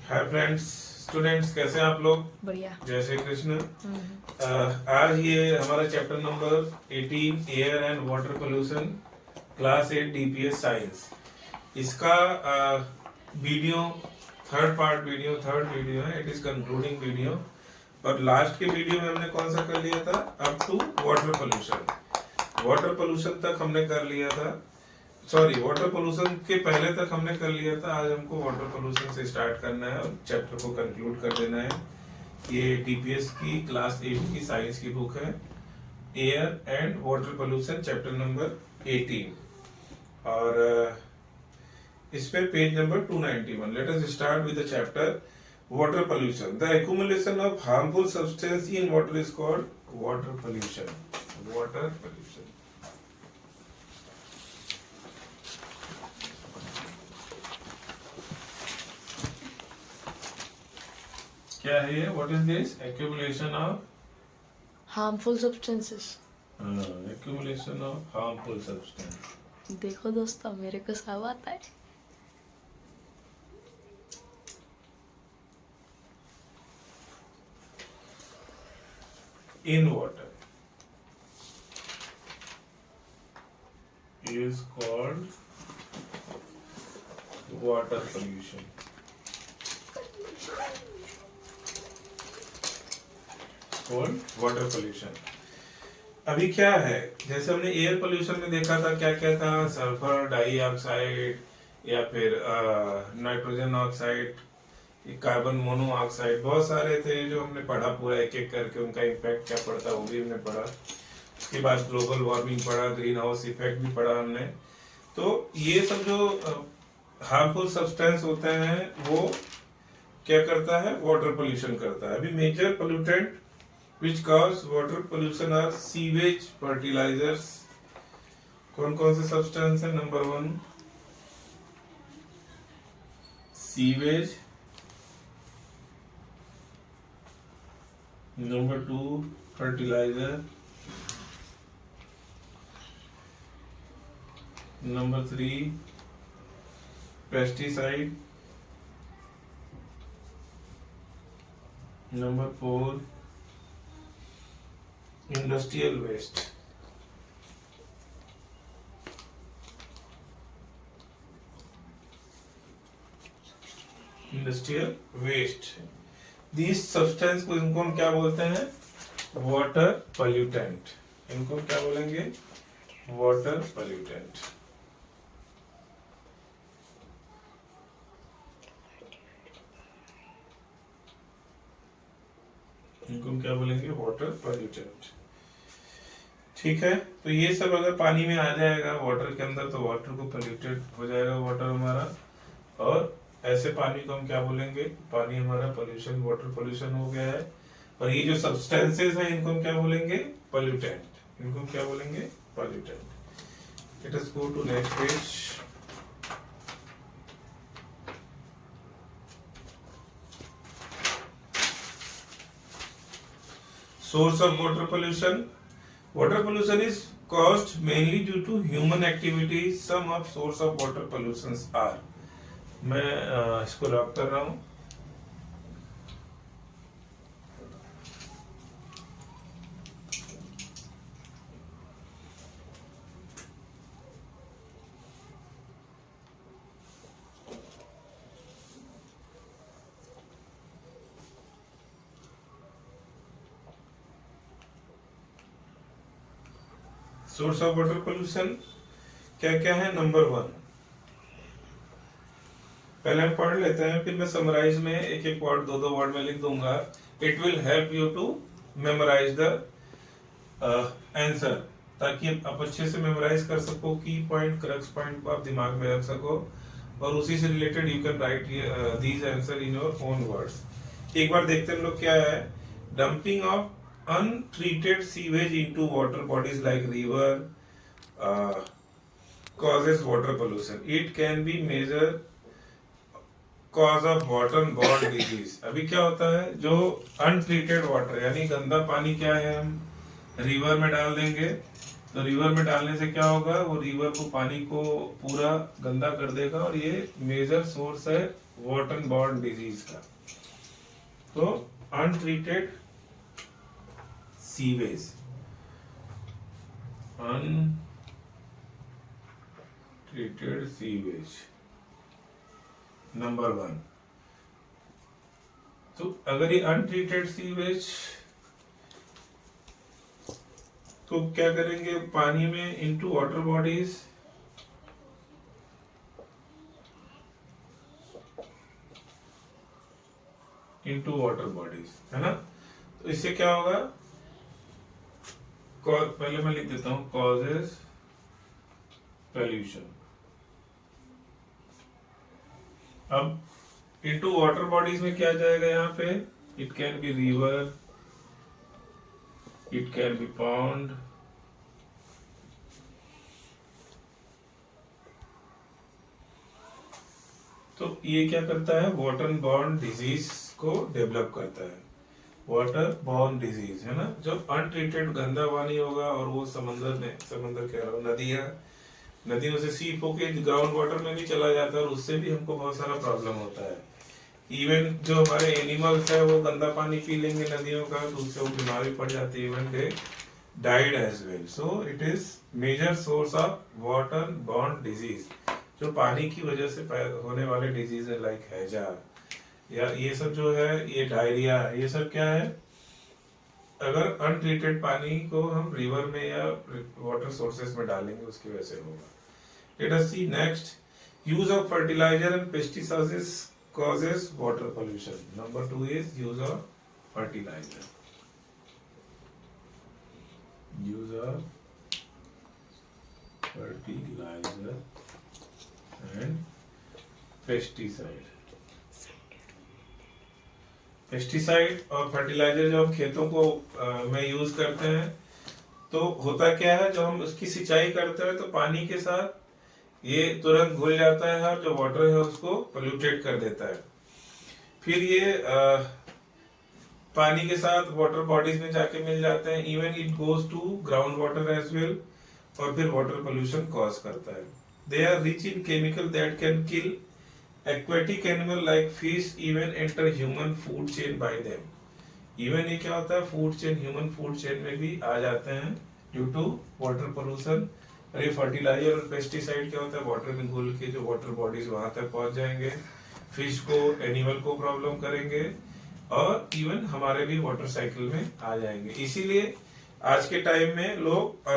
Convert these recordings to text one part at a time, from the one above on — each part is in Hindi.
हाय फ्रेंड्स, स्टूडेंट्स, कैसे हैं आप लोग? बढ़िया। जय श्री कृष्ण। आज ये हमारा chapter number 18 air and water pollution, class 8 DPS science. इसका वीडियो थर्ड वीडियो है। It is concluding video. और लास्ट के वीडियो में हमने कौन सा कर लिया था? अप टू वाटर पोल्यूशन तक हमने कर लिया था। सॉरी, वाटर पोल्यूशन के पहले तक हमने कर लिया था। आज हमको वाटर पोल्यूशन से स्टार्ट करना है और चैप्टर को कंक्लूड कर देना है। ये डीपीएस की क्लास 8 की साइंस की बुक है, air and water pollution, chapter number 18। और इस पे page number 291। Let us start with the chapter water pollution. The accumulation of harmful substance in water is called water pollution. Water pollution क्या है ये? What is this? Accumulation of harmful substances. Accumulation of harmful substance. देखो दोस्तों, मेरे को सब आता है। In water is called water pollution. Called water pollution. अभी क्या है, जैसे हमने एयर पोल्यूशन में देखा था, क्या क्या था? सल्फर डाइऑक्साइड या फिर नाइट्रोजन ऑक्साइड, कार्बन मोनोऑक्साइड, बहुत सारे थे जो हमने पढ़ा पूरा एक एक करके। उनका इम्पैक्ट क्या पड़ता है वो भी हमने पढ़ा। उसके बाद ग्लोबल वार्मिंग पढ़ा, ग्रीन हाउस इफेक्ट भी पढ़ा हमने। तो ये सब जो हार्मफुल सब्सटेंस होते हैं वो क्या करता है? वाटर पोल्यूशन करता है। अभी major pollutant which cause water pollution are sewage, fertilisers. कौन कौन से सब्सटेंस है? Number 1 sewage, number 2 fertiliser, number 3 pesticide, number 4 industrial waste. Industrial waste, this substance को, इनको हम क्या बोलते हैं? Water pollutant. इनको क्या बोलेंगे? Water pollutant. इनको हम क्या बोलेंगे? Water pollutant. ठीक है, तो ये सब अगर पानी में आ जाएगा वाटर के अंदर तो वाटर को पोल्यूटेड हो जाएगा वाटर हमारा। और ऐसे पानी को हम क्या बोलेंगे? पानी हमारा पोल्यूशन, वाटर पोल्यूशन हो गया है। और ये जो सब्सटेंसेस हैं इनको हम क्या बोलेंगे? पोल्यूटेंट। इनको हम क्या बोलेंगे? Pollutant. Let us go to next page. Source of water pollution. Water pollution is caused mainly due to human activities. Some of source of water pollutions are. मैं इसको लॉक कर रहा हूँ। सोर्स ऑफ वाटर पोल्यूशन क्या क्या है? नंबर 1, पहले हम पढ़ लेते हैं, फिर मैं समराइज में एक एक वर्ड, दो दो वर्ड में लिख दूंगा। It will help you to memorise the answer, ताकि आप अच्छे से मेमोराइज कर सको। की पॉइंट, क्रक्स पॉइंट को आप दिमाग में रख सको और उसी से related you can write these answer in your own words. एक बार देखते हैं लोग क्या है। Dumping of untreated sewage into water bodies like river causes water pollution. It can be major cause of waterborne disease. अभी क्या होता है? जो untreated water यानी गंदा पानी क्या है, हम रिवर में डाल देंगे तो रिवर में डालने से क्या होगा? वो रिवर को, पानी को पूरा गंदा कर देगा और ये मेजर सोर्स है वाटर बॉर्न डिजीज का। तो untreated sewage, untreated sewage number 1। तो अगर ये अनट्रीटेड सीवेज, तो क्या करेंगे, पानी में इनटू वाटर बॉडीज, है ना। तो इससे क्या होगा, पहले मैं लिख देता हूं, कॉजेस पोल्यूशन। अब इनटू वाटर बॉडीज में क्या जाएगा यहाँ पे, it can be river, it can be pond, तो ये क्या करता है, वाटर बॉर्न डिजीज को डेवलप करता है। वाटर बॉर्न डिजीज, है ना। जब अनट्रीटेड गंदा पानी होगा और वो समंदर कह रहा हूँ, नदियों से सीप होके ग्राउंड वाटर में भी चला जाता है, और उससे भी हमको बहुत सारा प्रॉब्लम होता है। इवन जो हमारे एनिमल्स है वो गंदा पानी पी लेंगे नदियों का, तो उससे वो बीमार भी पड़ जाती है, even they died as well. So it is major source of water borne disease, जो पानी की वजह से होने वाले डिजीज है, लाइक हैजा या ये सब जो है, ये डायरिया, ये सब क्या है, अगर अनट्रीटेड पानी को हम रिवर में या वाटर सोर्सेस में डालेंगे उसकी वजह से होगा। Let us see next, use of fertiliser and pesticides causes water pollution. Number 2 is use of fertilizer. Use of fertilizer and pesticide. Pesticide और फर्टिलाइजर जो हम खेतों को में यूज करते हैं, तो होता क्या है, जब हम उसकी सिंचाई करते हैं तो पानी के साथ ये तुरंत घुल जाता है और जो वाटर है उसको पोल्यूटेड कर देता है। फिर ये पानी के साथ वाटर बॉडीज में जाके मिल जाते हैं, even it goes to ground water as well, और फिर वाटर पोल्यूशन कॉज करता है। They are rich in chemical that can kill aquatic animal like fish, even enter human food chain by them. Even ये क्या होता है, food chain, human food chain में भी आ जाते हैं ड्यू टू वाटर पोल्यूशन। अरे फर्टिलाइजर और पेस्टिसाइड क्या होता है, वाटर में घुल के जो वाटर बॉडीज वहां तक पहुंच जाएंगे, फिश को, एनिमल को प्रॉब्लम करेंगे, और इवन हमारे भी वाटर साइकिल में आ जाएंगे। इसीलिए आज के टाइम में लोग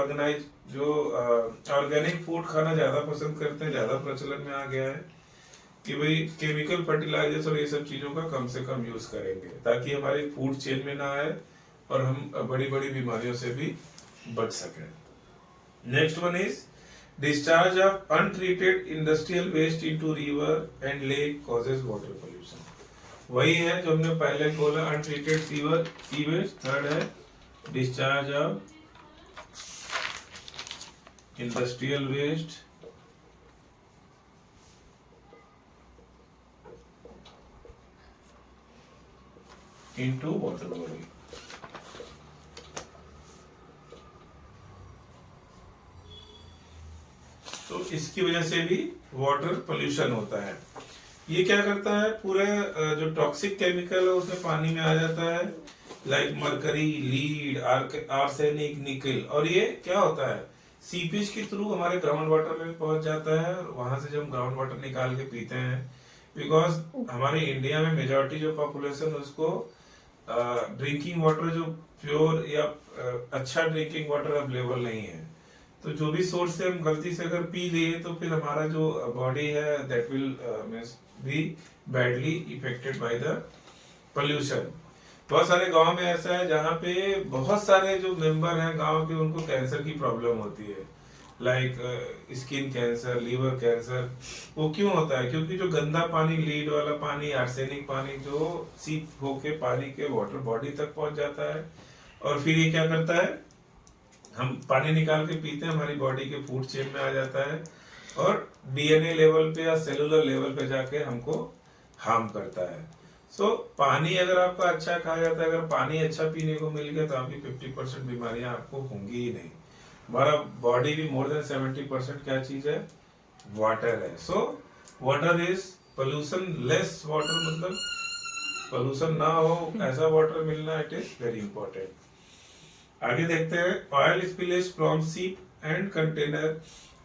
ऑर्गेनिक फूड खाना ज्यादा पसंद करते हैं, ज्यादा प्रचलन में आ गया है कि भाई केमिकल फर्टिलाइजर्स और ये सब चीजों का कम से कम यूज करेंगे, ताकि हमारी फूड चेन में ना आए और हम बड़ी बड़ी बीमारियों से भी बच सकें। Next one is discharge of untreated industrial waste into river and lake causes water pollution. वही है जो हमने पहले बोला, untreated sewage। थर्ड है discharge of industrial waste into water body। तो इसकी वजह से भी वाटर पोल्यूशन होता है। ये क्या करता है, पूरे जो टॉक्सिक केमिकल है उसमें पानी में आ जाता है, लाइक मरकरी, लीड, आर्सेनिक, निकल, और ये क्या होता है, सीपेज के थ्रू हमारे ग्राउंड वाटर में पहुंच जाता है, और वहां से जब हम ग्राउंड वाटर निकाल के पीते हैं, बिकॉज हमारे इंडिया में मेजॉरिटी जो पॉपुलेशन उसको ड्रिंकिंग वाटर जो प्योर या अच्छा ड्रिंकिंग वाटर अवेलेबल नहीं है, तो जो भी सोर्स से हम गलती से अगर पी लिए तो फिर हमारा जो बॉडी है that will be badly affected by the pollution. बहुत सारे गांव में ऐसा है जहाँ पे बहुत सारे जो मेंबर हैं गांव के, उनको कैंसर की प्रॉब्लम होती है, like skin cancer, liver cancer. वो क्यों होता है, क्योंकि जो गंदा पानी, लीड वाला पानी, आर्सेनिक पानी जो सीप होके पानी के वाटर बॉडी तक पहुंच जाता है, और फिर ये क्या करता है, हम पानी निकाल के पीते हैं, हमारी बॉडी के फूड चेन में आ जाता है, और डीएनए लेवल पे या सेलुलर लेवल पे जाके हमको हार्म करता है। सो पानी अगर आपका अच्छा खाया जाता है, अगर पानी अच्छा पीने को मिल गया तो आपकी 50% बीमारियां आपको होंगी ही नहीं। हमारा बॉडी भी मोर देन 70% क्या चीज है, वाटर है। So water is pollution less water मतलब पोल्यूशन ना हो ऐसा वाटर मिलना, इट इज वेरी इंपॉर्टेंट। आगे देखते हैं, oil spillage from ship and container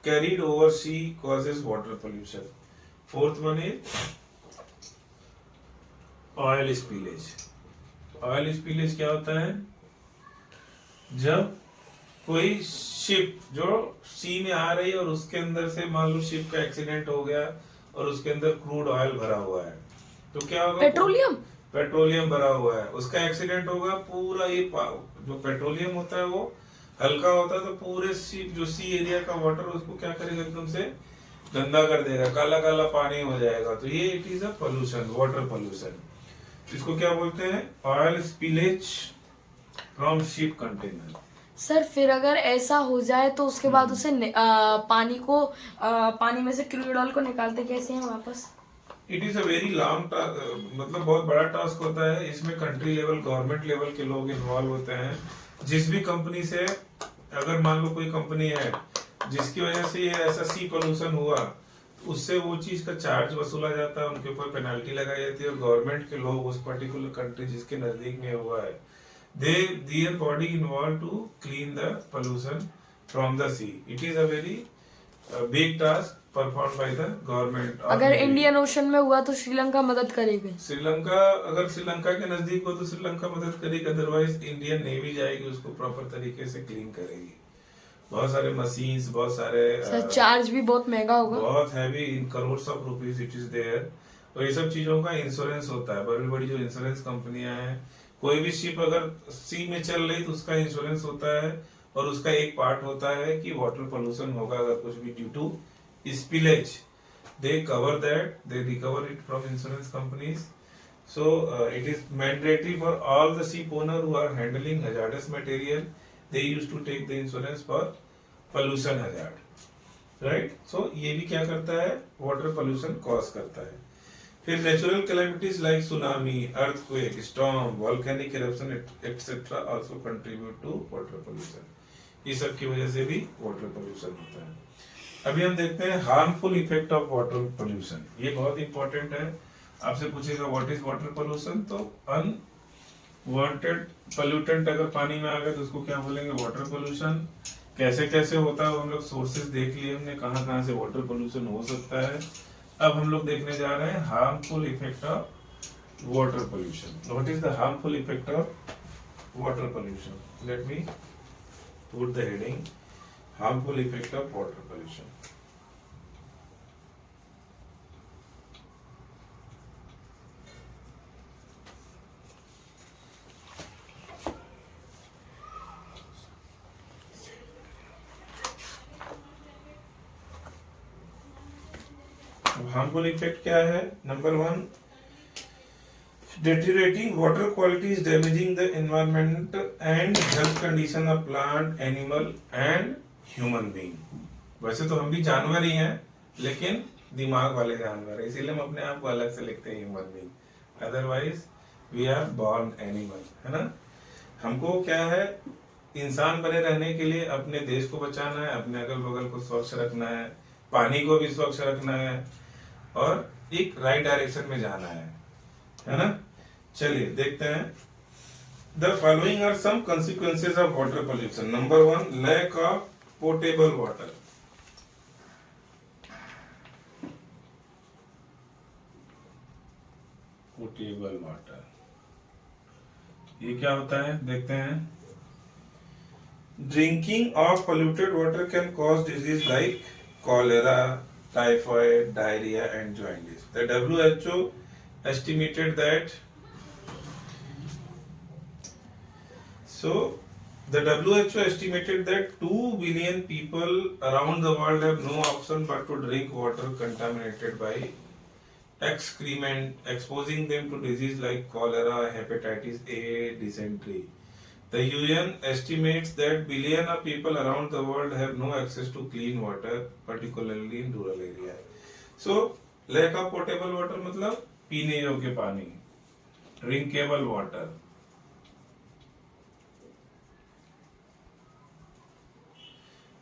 carried over sea causes water pollution. Fourth one is oil spillage. Oil spillage क्या होता है? जब कोई शिप जो सी में आ रही है और उसके अंदर से मान लो शिप का एक्सीडेंट हो गया और उसके अंदर क्रूड ऑयल भरा हुआ है, तो क्या होगा? पेट्रोलियम भरा हुआ है, उसका एक्सीडेंट होगा, पूरा ये जो पेट्रोलियम होता है वो हल्का होता है, तो पूरे शिप जो सी एरिया का वाटर उसको क्या करेगा? एकदम से गंदा कर देगा, काला काला पानी हो जाएगा। तो ये it is a pollution, water pollution. इसको क्या बोलते हैं? Oil spillage from ship container. Sir फिर अगर ऐसा हो जाए तो उसके बाद उसे पानी में से क्रूड ऑयल को निकालते कैसे हैं वापस? It is a very long मतलब बहुत बड़ा टास्क होता है। इसमें कंट्री लेवल, गवर्नमेंट लेवल के लोग इन्वॉल्व होते हैं। जिस भी कंपनी से, अगर मान लो कोई कंपनी है जिसकी वजह से ये ऐसा सी पोल्यूशन हुआ, उससे वो चीज का चार्ज वसूला जाता है, उनके ऊपर पेनल्टी लगाई जाती है, और गवर्नमेंट के लोग उस पर्टिकुलर कंट्री जिसके नजदीक में हुआ है, their body involved to clean the pollution from the sea. It is a very big task performed by the government. अगर इंडियन ओशन में हुआ तो श्रीलंका मदद करेगी? श्रीलंका, अगर श्रीलंका के नजदीक हो तो श्रीलंका मदद करेगी, अदरवाइज इंडियन नेवी जाएगी, उसको प्रॉपर तरीके से क्लीन करेगी। बहुत सारे मशीन्स, बहुत सारे चार्ज भी बहुत महंगा होगा, बहुत heavy, in crores of rupees it is there. और ये सब चीजों का इंश्योरेंस होता है। बड़ी बड़ी जो इंश्योरेंस कंपनियां हैं, कोई भी शिप अगर सी में चल रही तो उसका इंश्योरेंस होता है, और उसका एक पार्ट होता है कि वाटर पोल्यूशन होगा अगर कुछ भी due to spillage, they cover that, they recover it from insurance companies. So it is mandatory for all the ship owner who are handling hazardous material, they used to take the insurance for pollution hazard, right. So ये भी क्या करता है? वाटर पोल्यूशन कॉज करता है। फिर natural calamities like tsunami, earthquake, storm, volcanic eruption etcetera also contribute to water pollution. ये सब की वजह से भी वाटर पोल्यूशन होता है। अभी हम देखते हैं harmful effect of water pollution. ये बहुत इंपॉर्टेंट है। आपसे पूछेगा व्हाट इज वाटर पोल्यूशन, तो अनवांटेड पोल्यूटेंट अगर पानी में आ गए तो उसको क्या बोलेंगे? Water pollution. कैसे कैसे होता है हम लोग सोर्सेज देख लिए हमने, कहाँ कहाँ से वाटर पोल्यूशन हो सकता है। अब हम लोग देखने जा रहे हैं harmful effect of water pollution. What is the harmful effect of water pollution? Let me put the heading harmful effect of water pollution. Harmful effect क्या है? Number 1, deteriorating water quality is damaging the environment and health condition of plant, animal and human being। वैसे तो हम भी जानवर ही हैं, लेकिन दिमाग वाले जानवर हैं, इसीलिए हम अपने आप को अलग से लिखते हैं human being, otherwise we are born animal, है ना। हमको क्या है? इंसान बने रहने के लिए अपने देश को बचाना है, अपने अगल बगल को स्वच्छ रखना है, पानी को भी स्वच्छ रखना है, और एक राइट डायरेक्शन में जाना है ना। चलिए देखते हैं। The following are some consequences of water pollution. Number 1, lack of portable water. Portable water ये क्या होता है? देखते हैं। Drinking of polluted water can cause disease like cholera, typhoid, diarrhea and jaundice. The WHO estimated that the WHO estimated that 2 billion people around the world have no option but to drink water contaminated by excrement, exposing them to disease like cholera, hepatitis A, dysentery. The UN estimates that billions of people around the world have no access to clean water, particularly in rural area. So, lack of potable water मतलब पीने योग्य पानी, drinkable water.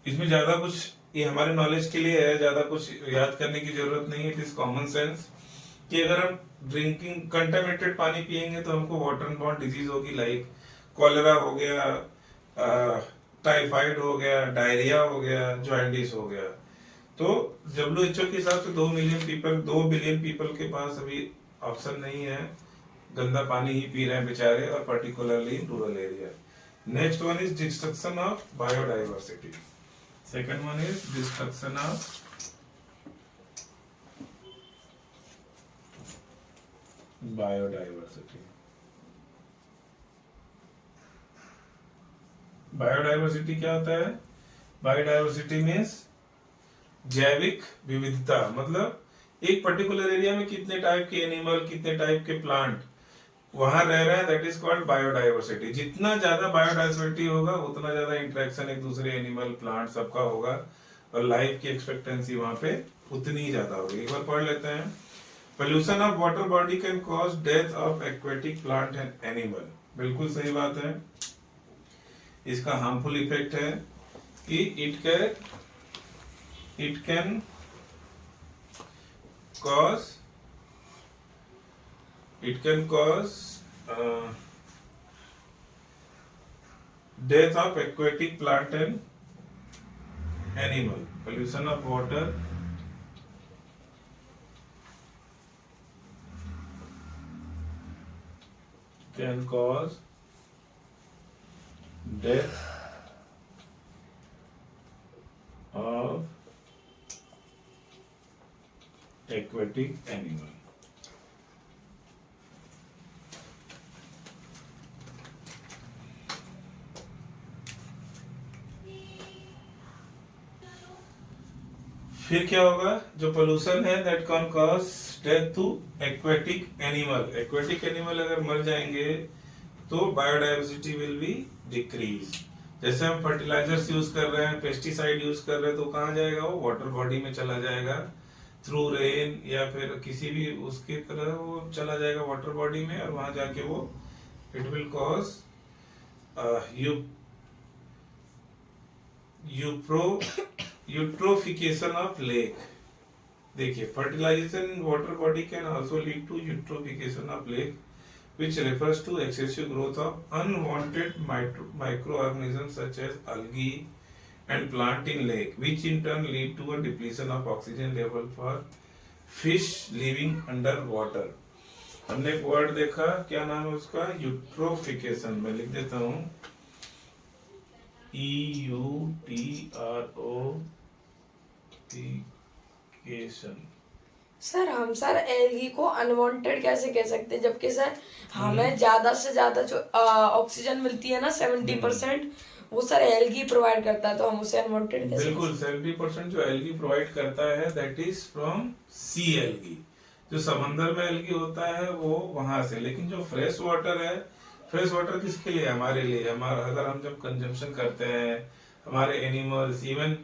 इसमें ज्यादा कुछ, ये हमारे नॉलेज के लिए है, ज्यादा कुछ याद करने की जरूरत नहीं है, इट इज कॉमन सेंस। कि अगर हम ड्रिंकिंग कंटामिनेटेड पानी पिएंगे तो हमको वाटर बॉर्न डिजीज होगी, लाइक कॉलेरा हो गया, टाइफाइड हो गया, डायरिया हो गया, जॉन्डिस हो गया। तो WHO के हिसाब से 2 बिलियन पीपल के पास अभी ऑप्शन नहीं है, गंदा पानी ही पी रहे हैं बेचारे, और particularly in rural area. Next one is destruction of biodiversity. Second one is destruction of biodiversity. Biodiversity क्या होता है? बायोडाइवर्सिटी मीन्स जैविक विविधता, मतलब एक पर्टिकुलर एरिया में कितने टाइप के एनिमल, कितने टाइप के प्लांट वहां रह रहे हैं, दैट इज कॉल्ड बायोडाइवर्सिटी। जितना ज्यादा बायोडाइवर्सिटी होगा उतना ज्यादा इंटरेक्शन एक दूसरे एनिमल प्लांट सबका होगा, और लाइफ की एक्सपेक्टेंसी वहां पे उतनी ही ज्यादा होगी। एक बार पढ़ लेते हैं। Pollution of water body can cause death of aquatic plant and animal. बिल्कुल सही बात है। इसका हार्मफुल इफेक्ट है कि it can cause death of aquatic plant and animal. Pollution of water can cause death of aquatic animal. फिर क्या होगा? जो पोल्यूशन है that can cause death to aquatic animal. Aquatic animal अगर मर जाएंगे तो बायोडाइवर्सिटी विल बी डिक्रीज। जैसे हम फर्टिलाइजर्स यूज कर रहे हैं, पेस्टिसाइड यूज कर रहे हैं, तो कहाँ जाएगा वो? वाटर बॉडी में चला जाएगा थ्रू रेन, या फिर किसी भी उसकी तरह वो चला जाएगा वाटर बॉडी में, और वहां जाके वो it will cause eutrophication of lake. देखिए, fertilization in water body can also lead to eutrophication of lake, which refers to excessive growth of unwanted microorganisms such as algae and plant in lake, which in turn lead to a depletion of oxygen level for fish living under water. हमने एक वर्ड देखा, क्या नाम है उसका? यूट्रोफिकेशन। मैं लिख देता हूँ EUTROFICATION। सर एलगी को अनवांटेड कैसे कह सकते हैं, जबकि सर हमें ज्यादा से ज्यादा जो ऑक्सीजन मिलती है ना 70% वो सर एलगी प्रोवाइड करता है, तो हम उसे अनवांटेड कैसे? बिल्कुल, 70% जो एलगी प्रोवाइड करता है that is from sea algae. जो समंदर में एलगी होता है वो वहां से। लेकिन जो फ्रेश वाटर है, फ्रेश वाटर किसके लिए? हमारे लिए। हमारा अगर हम जब कंजम्पशन करते हैं, हमारे एनिमल्स, इवन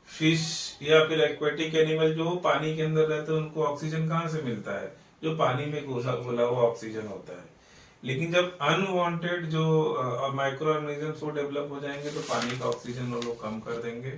फिश या फिर एक्वेटिक एनिमल जो पानी के अंदर रहते हैं, उनको ऑक्सीजन कहाँ से मिलता है? जो पानी में घुला हुआ ऑक्सीजन होता है। लेकिन जब अनवांटेड जो माइक्रो ऑर्गेनिजम्स वो डेवलप हो जाएंगे तो पानी का ऑक्सीजन वो लोग कम कर देंगे,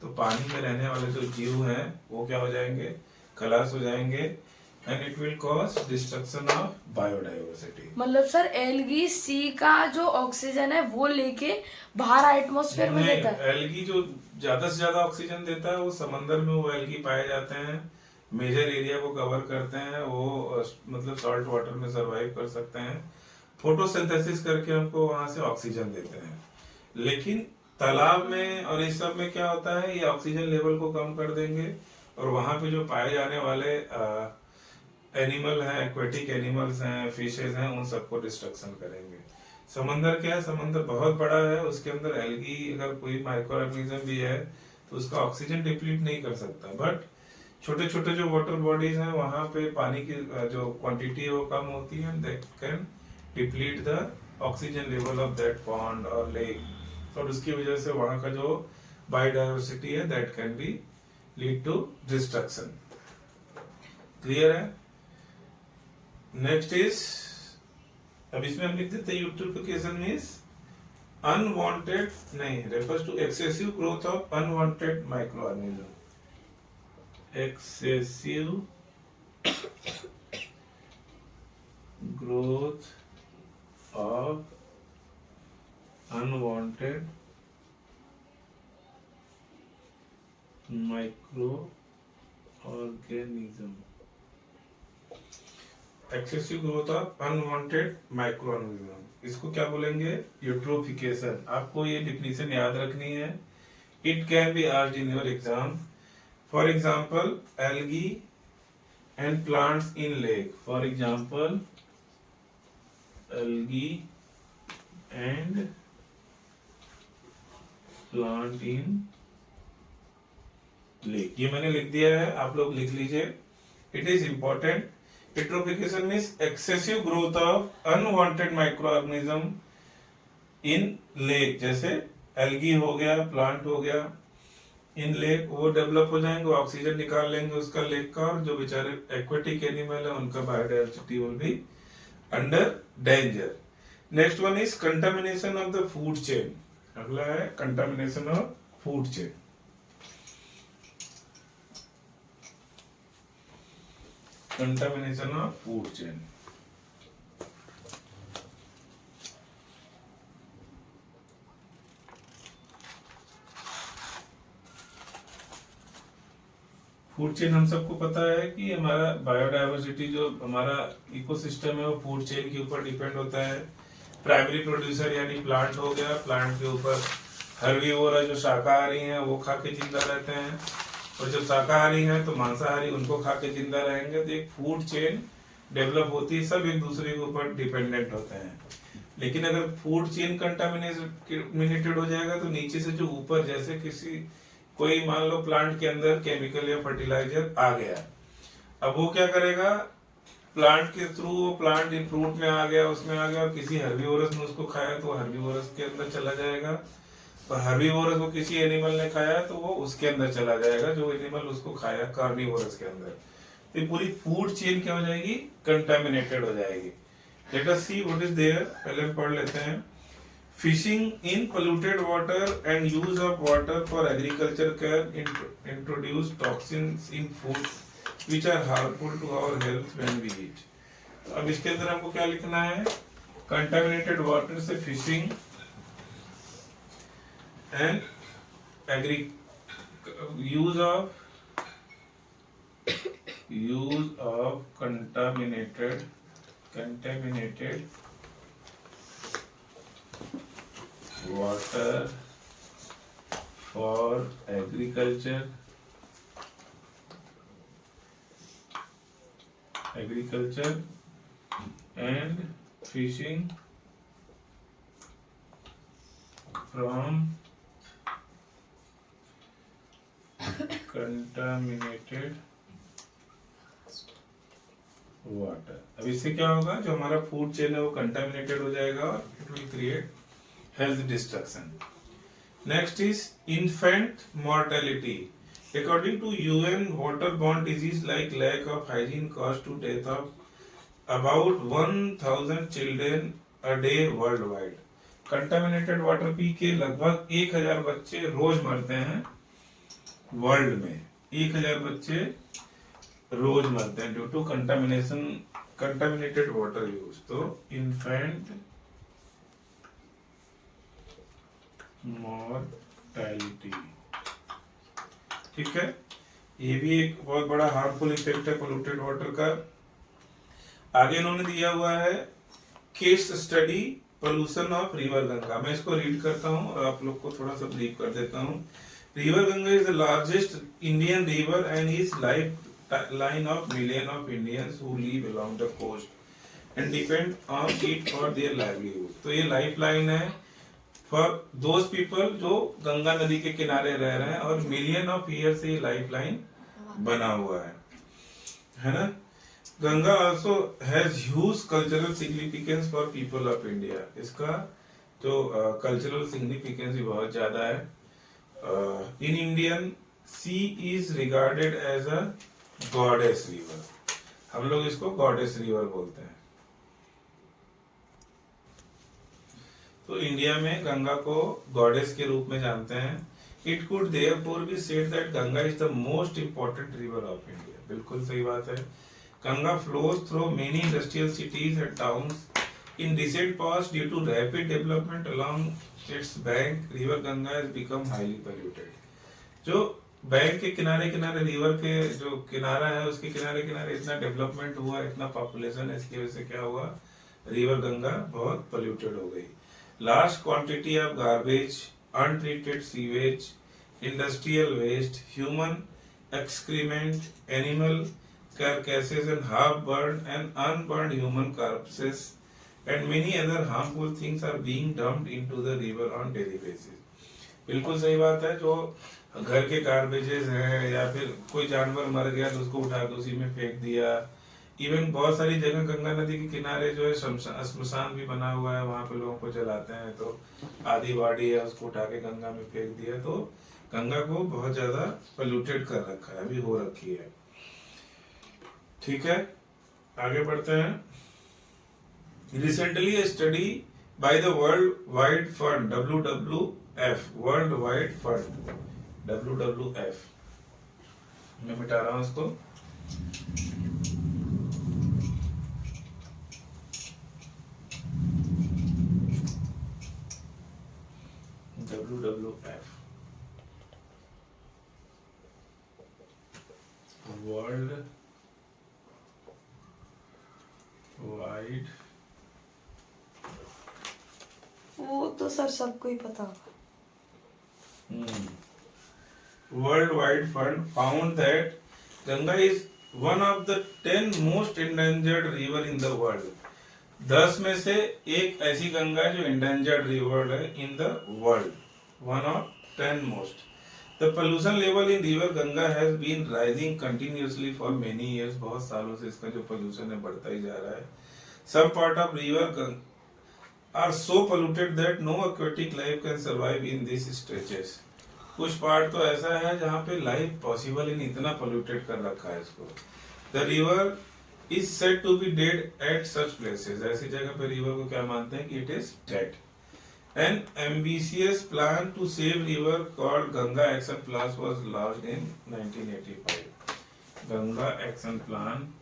तो पानी में रहने वाले जो जीव हैं वो क्या हो जाएंगे? खलास हो जाएंगे, and it will cause destruction of biodiversity. मतलब सर एलगी सी का जो ऑक्सीजन है वो लेके बाहर एटमॉस्फेयर में देता है? एलगी जो ज्यादा से ज्यादा ऑक्सीजन देता है वो समंदर में वो एलगी पाए जाते हैं, मेजर एरिया को कवर करते हैं, वो मतलब सॉल्ट वाटर में सरवाइव कर सकते हैं, फोटोसिंथेसिस करके हमको वहां से ऑक्सीजन देते हैं। लेकिन तालाब में और इस सब में क्या होता है? ये ऑक्सीजन लेवल को कम कर देंगे, और वहां पे जो पाए जाने वाले एनिमल हैं, एक्वेटिक एनिमल्स हैं, फिशेज हैं, उन सबको डिस्ट्रक्शन करेंगे। समंदर क्या है? समंदर बहुत बड़ा है, उसके अंदर एल्गी अगर कोई माइक्रो ऑर्गेनिज्म भी है तो उसका ऑक्सीजन डिप्लीट नहीं कर सकता। बट छोटे छोटे जो वाटर बॉडीज हैं वहां पे पानी की जो क्वांटिटी है वो कम होती है, that can deplete the oxygen level of that pond और लेक, और उसकी वजह से वहां का जो बायोडाइवर्सिटी है that can be lead to destruction. Clear है? नेक्स्ट इज, अब इसमें हम लिख देते हैं यूट्रोफिकेशन मींस अनवांटेड नहीं, refers to excessive growth of unwanted micro organism. Excessive growth of unwanted micro organism, excessive growth of unwanted micro organism, इसको क्या बोलेंगे? यूट्रोफिकेशन। आपको ये डिफिनीशन याद रखनी है। It can be asked in your exam. For example algae and plants in lake, for example algae and plant in lake, ये मैंने लिख दिया है, आप लोग लिख लीजिए। It is important. Eutrophication means excessive growth of unwanted micro organism in lake, जैसे एल्गी हो गया, प्लांट हो गया, इन लेक वो डेवलप हो जाएंगे, ऑक्सीजन निकाल लेंगे उसका लेक का, और जो बेचारे एक्वेटिक एनिमल है उनका biodiversity will be under danger. Next one is contamination of the food chain. अगला है contamination of food chain. Contamination of food chain, food chain हम सबको पता है कि हमारा बायोडाइवर्सिटी, जो हमारा इकोसिस्टम है वो फूड चेन के ऊपर डिपेंड होता है। प्राइमरी प्रोड्यूसर यानी प्लांट हो गया, प्लांट के ऊपर हर्बीवोर है जो शाकाहारी हैं वो खा के जिंदा रहते हैं, और जब शाकाहारी हैं तो मांसाहारी उनको खा के जिंदा रहेंगे। तो एक फूड चेन डेवलप होती है, सब एक दूसरे के ऊपर डिपेंडेंट होते हैं। लेकिन अगर फूड चेन कंटामिनेटेड हो जाएगा तो नीचे से जो ऊपर, जैसे किसी कोई मान लो प्लांट के अंदर केमिकल या फर्टिलाइजर आ गया, अब वो क्या करेगा? प्लांट के थ्रू वो प्लांट इन फ्रूट में आ गया, उसमें आ गया, और किसी हर्बीवोरस ने उसको खाया तो हर्बीवोरस के अंदर चला जाएगा, और हर्बीवोरस को किसी एनिमल ने खाया तो वो उसके अंदर चला जाएगा, जो एनिमल उसको खाया कार्निवोरस के अंदर। तो ये पूरी फूड चेन क्या हो जाएगी? कंटामिनेटेड हो जाएगी। Let us see what is there, पहले हम पढ़ लेते हैं। Fishing in polluted water and use of water for agriculture can introduce toxins in food which are harmful to our health when we eat. अब इसके अंदर हमको क्या लिखना है? कंटामिनेटेड वाटर से fishing and use of contaminated water for agriculture and fishing from contaminated water. अब इससे क्या होगा? जो हमारा फूड चेन है वो कंटामिनेटेड हो जाएगा और it will create health destruction. Next is infant mortality. According to UN, water borne disease like lack of hygiene cause to death of about 1000 children a day world wide. Contaminated water पी के लगभग 1000 बच्चे रोज मरते हैं वर्ल्ड में। 1000 बच्चे रोज मरते हैं due to contaminated water use. तो इन्फेंट मॉर्टेलिटी, ठीक है, ये भी एक बहुत बड़ा हार्मफुल इफेक्ट है पोल्यूटेड वाटर का। आगे इन्होंने दिया हुआ है case study pollution of river Ganga. मैं इसको रीड करता हूँ और आप लोग को थोड़ा सा ब्रीफ कर देता हूँ। River Ganga is the largest Indian river and is lifeline of millions of Indians who live along the coast and depend on it for their livelihood. तो ये लाइफलाइन है for those people जो गंगा नदी के किनारे रह रहे हैं, और मिलियन ऑफ ईयर से ये लाइफलाइन बना हुआ है ना। Ganga also has huge cultural significance for people of India. इसका जो कल्चरल सिग्निफिकेंस भी बहुत ज्यादा है। In Indian, sea is regarded as a goddess river. हम लोग इसको goddess river बोलते हैं। तो इंडिया में गंगा को गॉडेस के रूप में जानते हैं। It could therefore be said that Ganga is the most important river of India. बिल्कुल सही बात है। Ganga flows through many industrial cities and towns. In recent past, due to rapid development along its bank, river Ganga has become highly polluted. जो बैंक के किनारे किनारे रिवर के जो किनारा है उसके किनारे किनारे इतना डेवलपमेंट हुआ, इतना पॉपुलेशन है, इसकी वजह से क्या हुआ, रिवर गंगा बहुत पोल्यूटेड हो गई. Large quantity of garbage, untreated sewage, industrial waste, human excrement, animal carcasses and half burned and unburned human corpses and many other harmful things are being dumped into the river on daily basis. बिल्कुल सही बात है. जो घर के गार्बेजेस हैं या फिर कोई जानवर मर गया तो उसको उठा के उसी में फेंक दिया. इवन बहुत सारी जगह गंगा नदी के किनारे जो है श्मशान भी बना हुआ है, वहां पे लोगों को जलाते हैं, तो आधी बॉडी है उसको उठा के गंगा में फेंक दिया. तो गंगा को बहुत ज्यादा पोल्यूटेड कर रखा है, अभी हो रखी है. ठीक है, आगे बढ़ते हैं. Recently study by the world wide fund WWF, world wide fund WWF, मैं मिटा रहा हूं इसको. WWF, वर्ल्ड वाइड, वो तो सर सबको ही पता होगा. World Wide Fund found that Ganga is one of the 10 most endangered river in the world. 10 में से एक ऐसी गंगा जो endangered river है in the world. One of 10 most. The pollution level in river Ganga has been rising continuously for many years. बहुत सालों से इसका जो pollution है बढ़ता ही जा रहा है. Some part of river Ganga are so polluted that no aquatic life can survive in these stretches. कुछ पार्ट तो ऐसा है जहाँ पे लाइफ पॉसिबल ही नहीं, इतना पोल्यूटेड कर रखा है इसको. The river is said to be dead at such places. ऐसी जगह पे रिवर को क्या मानते हैं कि it is dead. An ambitious plan to save river called Ganga action plan was launched in 1985. Ganga action plan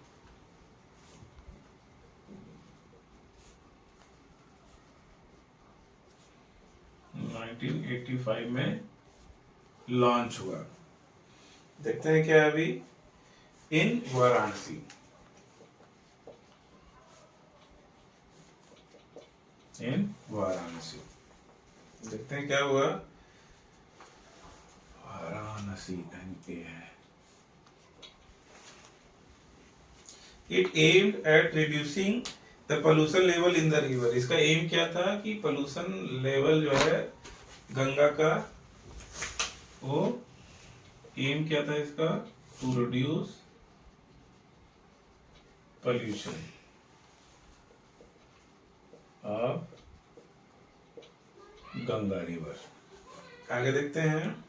में लॉन्च हुआ. देखते हैं क्या अभी. इन वाराणसी, देखते हैं क्या हुआ. वाराणसी MP है. It aimed at reducing the pollution level in the river. इसका एम क्या था कि पोल्यूशन लेवल जो है गंगा का, वो एम क्या था इसका, to reduce pollution of Ganga river. आगे देखते हैं.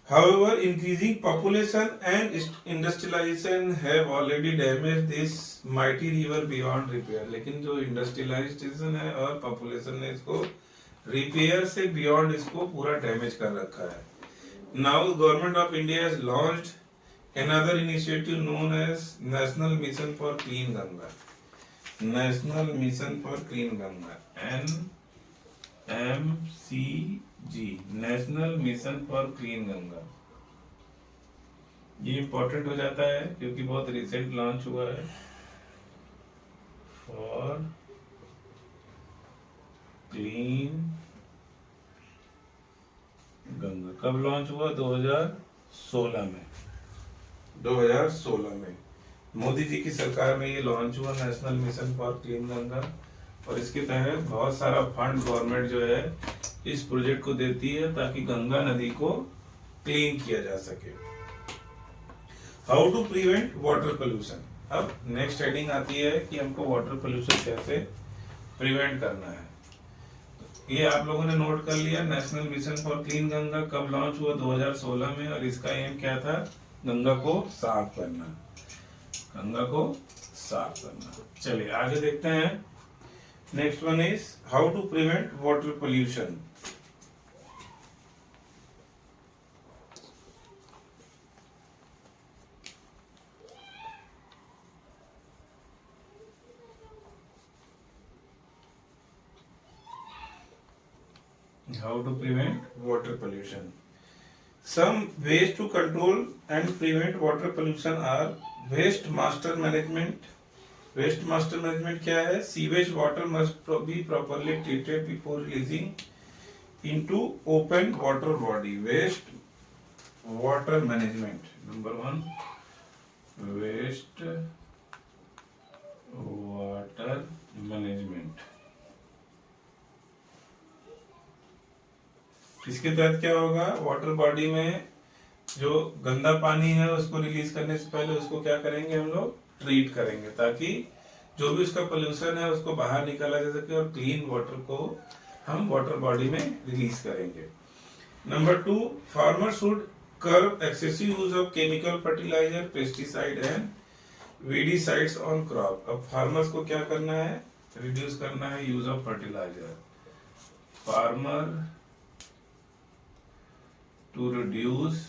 However, increasing population and industrialization have already damaged this mighty river beyond repair. लेकिन जो इंडस्ट्रियलाइजेशन है और पॉपुलेशन ने इसको रिपेयर से बियॉन्ड इसको पूरा डैमेज कर रखा है. Now, Government of India has launched another initiative known as National Mission for Clean Ganga. National Mission for Clean Ganga, NMCG, national mission for clean Ganga. ये इंपॉर्टेंट हो जाता है क्योंकि बहुत रिसेंट लॉन्च हुआ है. फॉर क्लीन गंगा कब लॉन्च हुआ? 2016 में. 2016 में मोदी जी की सरकार में ये लॉन्च हुआ, national mission for clean Ganga. और इसके तहत बहुत सारा फंड गवर्नमेंट जो है इस प्रोजेक्ट को देती है ताकि गंगा नदी को क्लीन किया जा सके. How to prevent water pollution. अब नेक्स्ट हेडिंग आती है कि हमको वाटर पोल्यूशन कैसे प्रिवेंट करना है. ये आप लोगों ने नोट कर लिया. National mission for clean Ganga कब लॉन्च हुआ? 2016 में. और इसका एम क्या था? गंगा को साफ करना. गंगा को साफ करना. चलिए आगे देखते हैं. Next one is how to prevent water pollution. How to prevent water pollution? Some ways to control and prevent water pollution are waste master management. Waste master management क्या है? Sewage water must be properly treated before releasing into open water body. Waste water management. Number 1, waste water management. इसके तहत क्या होगा? वाटर बॉडी में जो गंदा पानी है उसको रिलीज करने से पहले उसको क्या करेंगे? हम लोग ट्रीट करेंगे, ताकि जो भी उसका पोल्यूशन है उसको बाहर निकाला जा सके और क्लीन वाटर को हम वाटर बॉडी में रिलीज करेंगे. Number 2, farmer should curb excessive use of chemical fertilizer, pesticide and weedicides on crop. अब फार्मर्स को क्या करना है? रिड्यूस करना है use of fertilizer. Farmer to reduce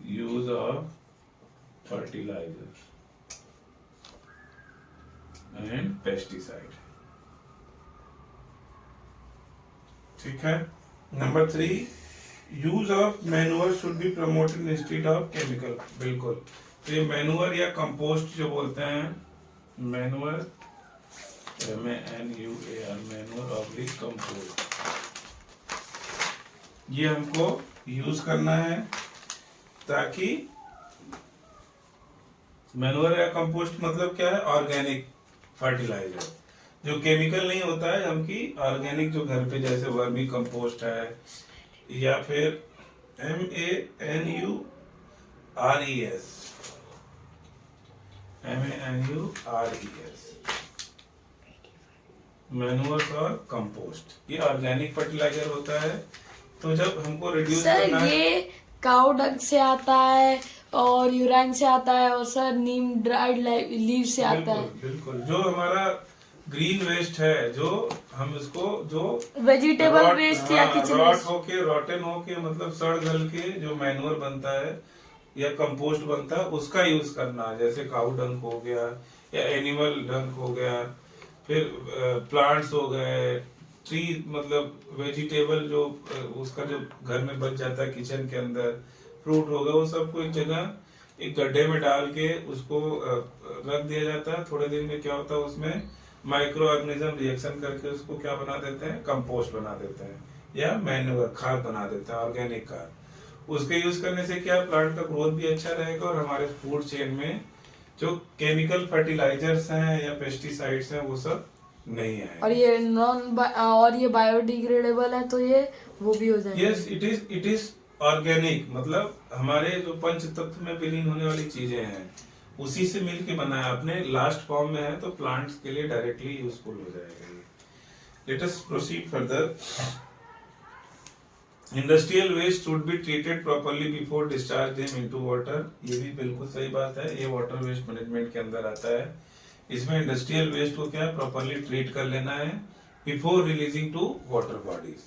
use of fertilizer and pesticide. ठीक है. Number 3, use of manure should be promoted instead of chemical. बिल्कुल. तो ये मैन्योर या कंपोस्ट जो बोलते हैं, manure MANUAR, manure oblique compost, ये हमको यूज करना है, ताकि मैन्योर या कंपोस्ट मतलब क्या है? ऑर्गेनिक फर्टिलाइजर, जो केमिकल नहीं होता है, हमकी ऑर्गेनिक जो घर पे जैसे वर्मी कंपोस्ट है या फिर MANURES मैन्योर और कंपोस्ट, ये ऑर्गेनिक फर्टिलाइजर होता है. तो जब हमको रिड्यूस करना है, ये काउ डंग से आता है और यूराइन से आता है और सर नीम ड्राइड लीव से आता है. बिल्कुल. जो हमारा ग्रीन वेस्ट है, जो हम इसको जो वेजिटेबल वेस्ट या किचन वेस्ट रोटन होके मतलब सड़ गल के जो मैन्योर बनता है या कंपोस्ट बनता है, उसका यूज करना है. जैसे काउ डंग हो गया या एनिमल डंग हो गया, फिर प्लांट्स हो गए, ट्री मतलब वेजिटेबल जो उसका जो घर में बच जाता है किचन के अंदर, फ्रूट होगा, वो सबको एक जगह एक गड्ढे में डाल के उसको रख दिया जाता है. थोड़े दिन में क्या होता है, उसमें माइक्रो ऑर्गेनिज्म रिएक्शन करके उसको क्या बना देते हैं? कंपोस्ट बना देते हैं या मैन्योर खाद बना देते हैं, ऑर्गेनिक खाद. उसके यूज करने से क्या, प्लांट का ग्रोथ भी अच्छा रहेगा और हमारे फूड चेन में जो केमिकल फर्टिलाइजर्स हैं या पेस्टिसाइड्स हैं वो सब नहीं है. और ये बायोडिग्रेडेबल है, तो ये वो भी हो जाएगा. यस, इट इज ऑर्गेनिक, मतलब हमारे जो पंच तत्व में विलीन होने वाली चीजें हैं उसी से मिलके बना है. अपने लास्ट फॉर्म में है तो प्लांट्स के लिए डायरेक्टली यूजफुल हो जाएगा. Let us proceed further. Industrial waste should be treated properly before discharge them into water. ये भी बिल्कुल सही बात है, ये वाटर वेस्ट मैनेजमेंट के अंदर आता है. इसमें इंडस्ट्रियल वेस्ट को क्या प्रॉपर्ली ट्रीट कर लेना है before releasing to water bodies.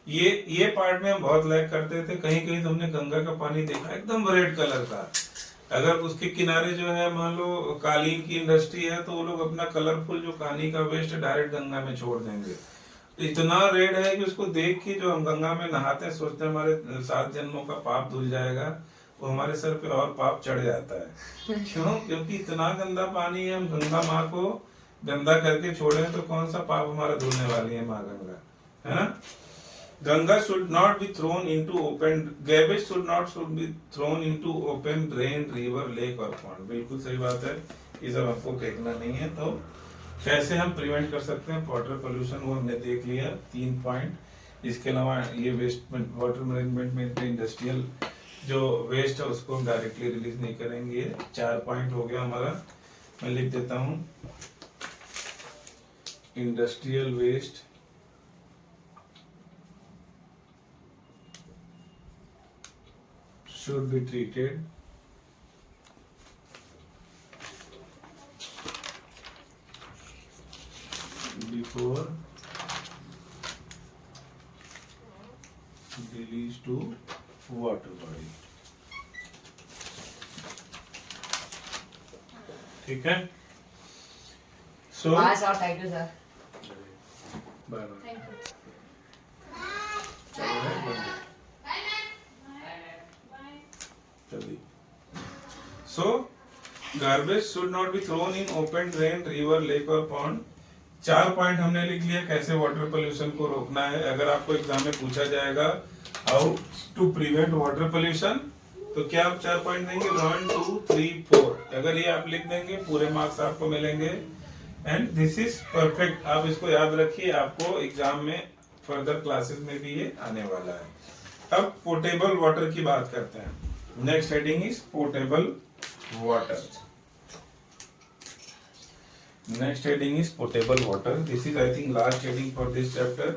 ये पार्ट में हम बहुत लैक करते थे. कहीं कहीं तुमने गंगा का पानी देखा एकदम रेड कलर का, अगर उसके किनारे जो है मान लो कालीन की इंडस्ट्री है तो वो लोग अपना कलरफुल जो पानी का वेस्ट डायरेक्ट गंगा में छोड़ देंगे. इतना रेड है कि उसको देख के जो हम गंगा में नहाते हैं सोचते हैं हमारे 7 जन्मों का पाप धुल जाएगा, वो हमारे सर पे और पाप चढ़ जाता है. क्यों? क्योंकि इतना गंदा पानी है, हम गंगा माँ को गंदा करके छोड़े तो कौन सा पाप हमारा धुलने वाली है माँ गंगा, है ना. Ganga should not be thrown into open, garbage should be thrown into open drain, river, lake or pond. बिल्कुल सही बात है, ये सब हमको फेंकना नहीं है. तो कैसे हम प्रिवेंट कर सकते हैं वाटर पोल्यूशन, वो हमने देख लिया 3 पॉइंट. इसके अलावा ये वेस्ट वाटर मैनेजमेंट में इंडस्ट्रियल जो वेस्ट है उसको हम डायरेक्टली रिलीज नहीं करेंगे. 4 पॉइंट हो गया हमारा. मैं लिख देता हूँ. Industrial waste should be treated before release to water body. ठीक है. So thank you sir. Bye bye. Thank you. चलो है बंद। चलिए। So, garbage should not be thrown in open drain, river, lake or pond. 4 point हमने लिख लिया कैसे वाटर पोल्यूशन को रोकना है। अगर आपको एग्जाम में पूछा जाएगा how to prevent water pollution, तो क्या आप 4 पॉइंट देंगे? 1 2 3 4। अगर ये आप लिख देंगे पूरे मार्क्स आपको मिलेंगे। And this is perfect. आप इसको याद रखिए, आपको एग्जाम में फर्दर क्लासेस में भी ये आने वाला है। अब पोर्टेबल वाटर की बात करते हैं। Next heading is portable water. Next heading is potable water. This is, I think, last heading for this chapter.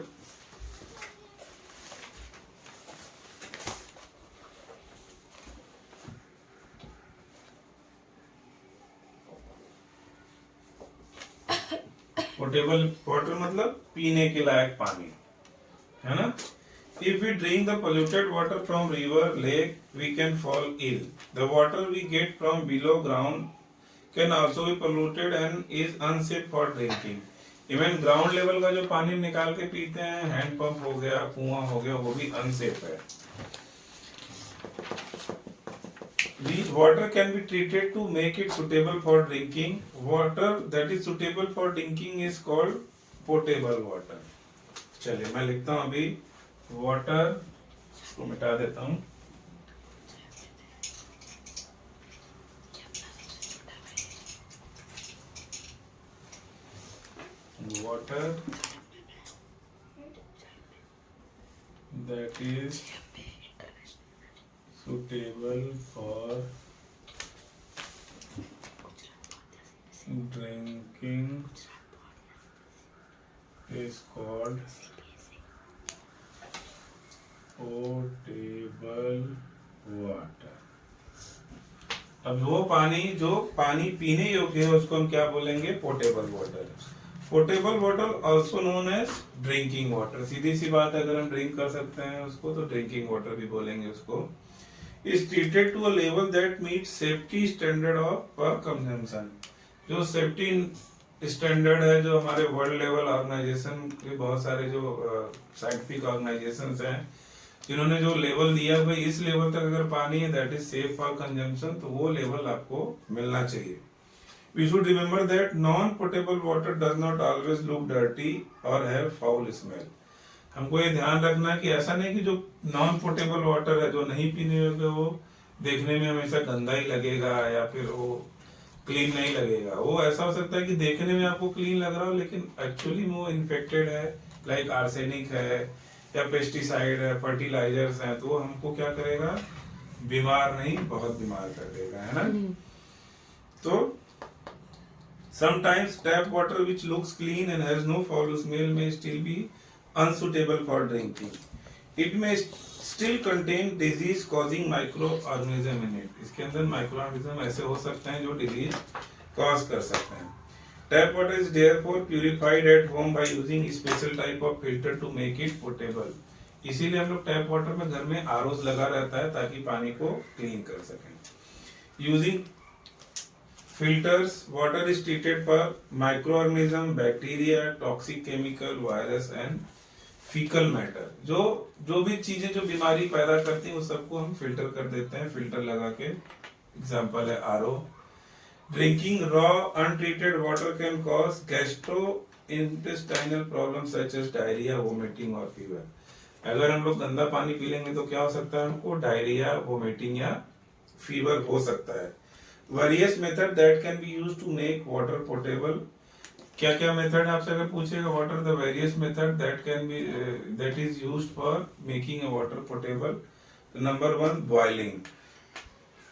Portable water मतलब पीने के लायक पानी, है ना? If we drink the polluted water from river, lake, we can fall ill. The water we get from below ground can also be polluted and is unsafe for drinking. Even ground level का जो पानी निकाल के पीते हैं, हैंड पंप हो गया, कुआं हो गया, वो भी अनसेफ है। The water can be treated to make it suitable for drinking. Water that is suitable for drinking is called potable water. चलिए मैं लिखता हूँ अभी वाटर, इसको मिटा देता हूँ। Water that is suitable for drinking is called portable water. अब वो पानी जो पानी पीने योग्य है उसको हम क्या बोलेंगे? Portable water. Portable water also known as drinking water. सीधी सी बात है, अगर हम ड्रिंक कर सकते हैं उसको तो ड्रिंकिंग वाटर भी बोलेंगे उसको। Is treated to a level that meet safety standard of per consumption. जो सेफ्टी स्टैंडर्ड है, जो हमारे वर्ल्ड लेवल ऑर्गेनाइजेशन के बहुत सारे जो साइंटिफिक ऑर्गेनाइजेशंस हैं जिन्होंने जो लेवल दिया भाई इस लेवल तक अगर पानी है that is safe for consumption, तो वो लेवल आपको मिलना चाहिए। We should remember that non portable water does not always look dirty और हैव फाउल स्मेल। हमको ये ध्यान रखना है कि ऐसा नहीं कि जो नॉन पोर्टेबल वाटर है, जो नहीं पीने योग्य, वो देखने में हमेशा गंदा ही लगेगा या फिर वो क्लीन नहीं लगेगा। वो ऐसा हो सकता है कि देखने में आपको क्लीन लग रहा हो लेकिन एक्चुअली वो इन्फेक्टेड है, लाइक आर्सेनिक है या पेस्टिसाइड है, फर्टिलाइजर्स हैं, तो हमको क्या करेगा? बीमार नहीं, बहुत बीमार कर देगा, है ना? तो sometimes tap water which looks clean and has no foul smell may still be unsuitable for drinking. It may still contain disease causing microorganism in it. इसके अंदर माइक्रोऑर्गेनिज्म ऐसे हो सकते हैं जो डिजीज कॉज कर सकते हैं। Tap water is therefore purified at home by using special type of filter to make it potable. इसीलिए हम लोग टैप वाटर में घर में आरओ लगा रहता है ताकि पानी को क्लीन कर सकें। Using filters, water is treated for microorganism, bacteria, toxic chemical, virus and fecal matter. जो भी चीजें जो बीमारी पैदा करती हैं उस सबको हम फिल्टर कर देते हैं, फिल्टर लगा के। एग्जाम्पल है RO. Drinking raw untreated water can cause gastrointestinal problems such as diarrhea, vomiting or fever. अगर हम लोग गंदा पानी पी लेंगे तो क्या हो सकता है? हमको डायरिया, वोमिटिंग या फीवर हो सकता है। Various method that can be used to make water potable. क्या क्या मेथड आपसे अगर पूछेगा what are the various method that can be that is used for making a water potable? Number 1, boiling.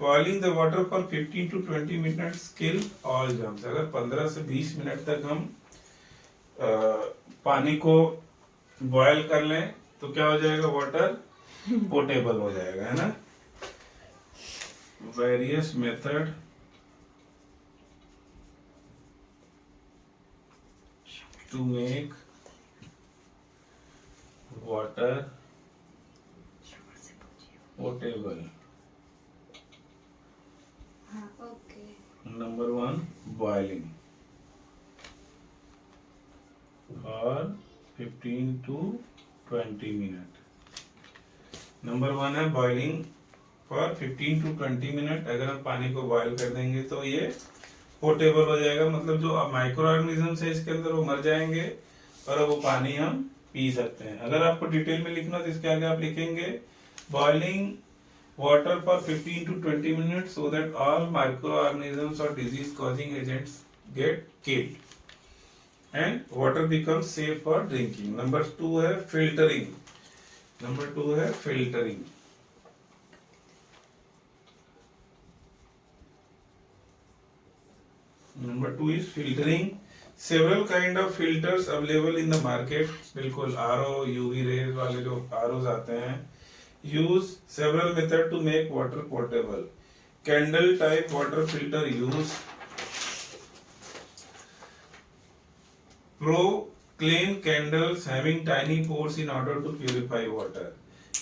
Boiling the water for 15 to 20 minutes kill all germs. अगर 15 से 20 मिनट तक हम पानी को बॉयल कर लें तो क्या हो जाएगा? वाटर पोर्टेबल हो जाएगा, है ना? Various method to make water portable. Number 1, boiling. For 15 to 20 minute. Number 1 है बॉइलिंग फॉर 15 to 20 मिनट। अगर हम पानी को बॉयल कर देंगे तो ये पोर्टेबल हो जाएगा, मतलब जो माइक्रो ऑर्गेनिजम्स है इसके अंदर वो मर जाएंगे और अब वो पानी हम पी सकते हैं। अगर आपको डिटेल में लिखना तो इसके आगे आप लिखेंगे boiling water for 15 to 20 minute so that all micro organisms और disease causing agents get killed and water becomes safe for drinking. Number 2 है फिल्टरिंग। नंबर 2 है filtering. Number 2 is filtering. Several kind of filters available in the market. बिल्कुल RO, UV rays वाले जो ROs आते हैं, use several method to make water portable. Candle type water filter use. Pro clean candles having tiny pores in order to purify water.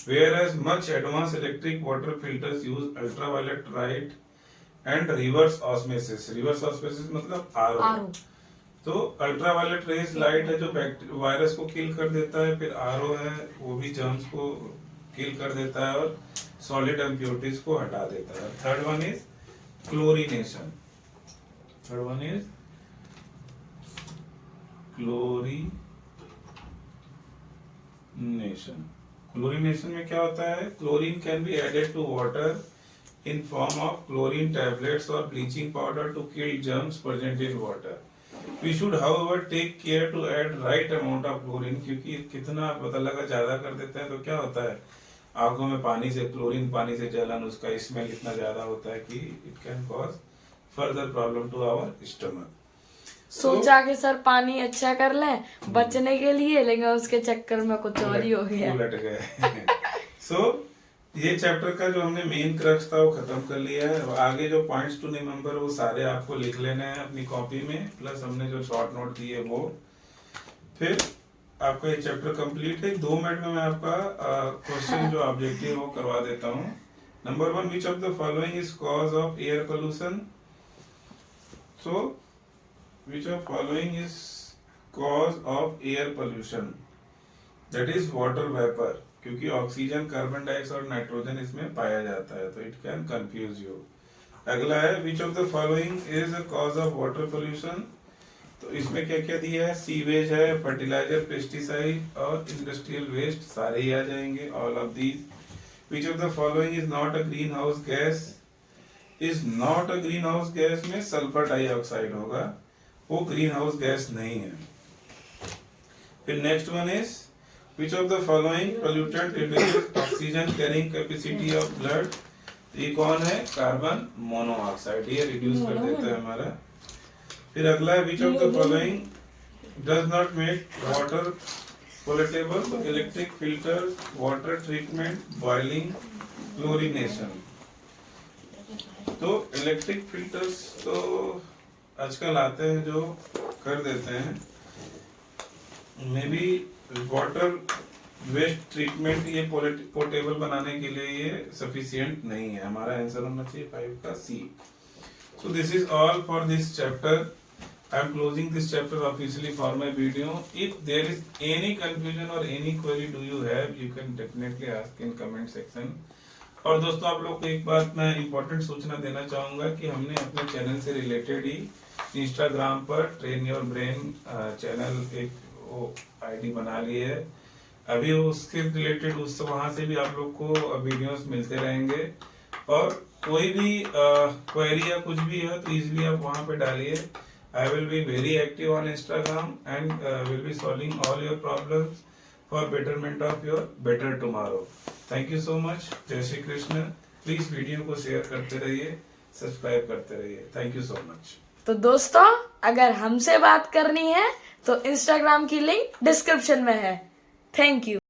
Whereas much advanced electric water filters use ultraviolet light and reverse osmosis. Reverse osmosis मतलब आरओ। तो अल्ट्रावायलेट रेज लाइट है जो वायरस को किल कर देता है, फिर आरओ है वो भी जर्म्स को किल कर देता है और सॉलिड इम्प्योरिटीज को हटा देता है। Third one is chlorination. Third one is chlorination. Chlorination में क्या होता है? Chlorine can be added to water in form of chlorine tablets or bleaching powder to kill germs present in water. We should however take care to add right amount of chlorine, क्योंकि कितना पता लगा ज्यादा कर देते हैं तो क्या होता है आंखों में पानी से क्लोरीन पानी से जलन, उसका स्मेल इतना ज्यादा होता है कि it can cause further problem to our stomach. सोचा कि सर पानी अच्छा कर लें बचने के लिए, लेकिन उसके चक्कर में कुछ और ही हो गया, उलट गए। So ये चैप्टर का जो हमने मेन क्रक्स था वो खत्म कर लिया है। आगे जो पॉइंट्स टू रिमेम्बर वो सारे आपको लिख लेने हैं अपनी कॉपी में, प्लस हमने जो शॉर्ट नोट दिए वो। फिर आपका ये चैप्टर कंप्लीट है। 2 मिनट में मैं आपका क्वेश्चन जो ऑब्जेक्टिव वो करवा देता हूँ। Number 1, which of the following is cause of air pollution? So which of following is cause of air pollution? That is water vapour, क्योंकि ऑक्सीजन कार्बन डाइऑक्साइड नाइट्रोजन इसमें पाया जाता है, तो इट कैन कंफ्यूज यू। अगला है which of the following is a cause of water pollution? तो इसमें क्या क्या दिया है? सीवेज है, फर्टिलाइजर, पेस्टिसाइड और इंडस्ट्रियल वेस्ट, सारे ही आ जाएंगे, all of these. Which of the following is not a green house gas? Is not a green house gas में सल्फर डाइऑक्साइड होगा, वो ग्रीन हाउस गैस नहीं है। फिर next one is Which of the following pollutant reduces oxygen carrying capacity of blood? ये कौन है? कार्बन मोनोऑक्साइड, ये रिड्यूस कर देता है हमारा। फिर अगला है which of the following does not make water potable? तो electric filter, water treatment, boiling, chlorination. तो इलेक्ट्रिक फिल्टर्स तो आजकल आते हैं जो कर देते हैं, may be water waste treatment ये पोर्टेबल बनाने के लिए ये सफिशिएंट नहीं है। हमारा आंसर होना चाहिए 5 का C. So this is all for this chapter. I am closing this chapter officially for my video. If there is any confusion और any query do you have, you can definitely ask in comment section. और दोस्तों आप लोग को एक बात मैं इंपॉर्टेंट सूचना देना चाहूंगा कि हमने अपने चैनल से रिलेटेड ही इंस्टाग्राम पर ट्रेन योर ब्रेन चैनल एक आईडी बना ली है। अभी उसके रिलेटेड वहां से भी आप लोग को वीडियोस मिलते रहेंगे, और कोई भी क्वेरी या कुछ भी है तो इजीली आप वहां पे डालिए। I will be very active on Instagram and will be solving all your problems for betterment of your better tomorrow. Thank you so much. जय श्री कृष्ण। प्लीज वीडियो को शेयर करते रहिए, सब्सक्राइब करते रहिए। Thank you so much. तो दोस्तों अगर हमसे बात करनी है तो इंस्टाग्राम की लिंक डिस्क्रिप्शन में है। Thank you.